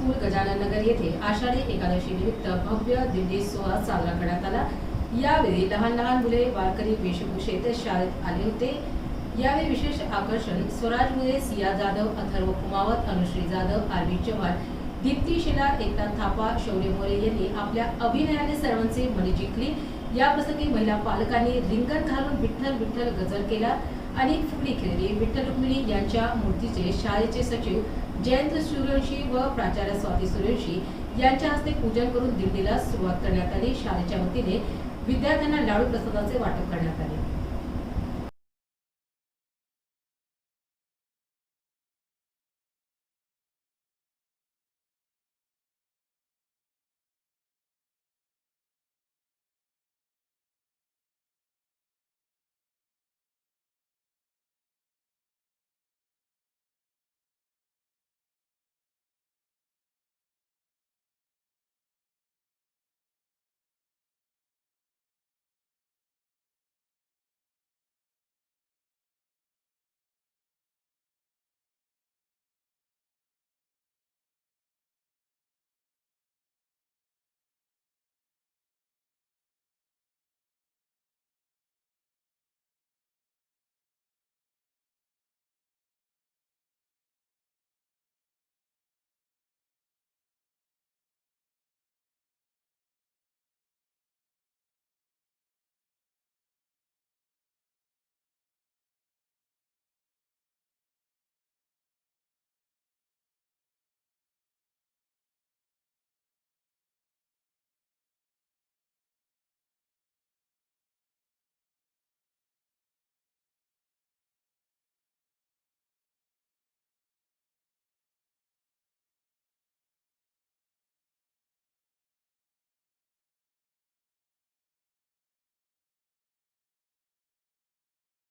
School Gajanan Nagar येथे आषाढी एकादशी निमित्त भव्य दिंडी सोहळा साजरा करण्यात आला। यावेळी लहान लहान मुले वारकरी वेशभूषेत शाळेत आले होते। यावेळी विशेष आकर्षण स्वराज मुले, सिया जाधव, अथर्व कुमावत, अनुश्री जाधव, आरवी चव्हाण, दीप्ती शेलार, एकनाथ थापा, शौर्य मोरे यांनी आपल्या अभिनयाने सर्वांचे मन जिंकली। या प्रसंगी महिला पालकांनी रिंगण घालून विठ्ठल विठ्ठल गजर केला आणि फुगडी खेळली। विठ्ठल रुक्मिणी यांच्या मूर्तीचे शाळेचे सचिव जयंत सूर्यवंशी व प्राचार्य स्वाती सूर्यवंशी यांच्या हस्ते पूजन करून दिंडीला सुरुवात करण्यात आली। शाळेच्या वतीने विद्यार्थ्यांना लाडू प्रसादाचे वाटप करण्यात आले।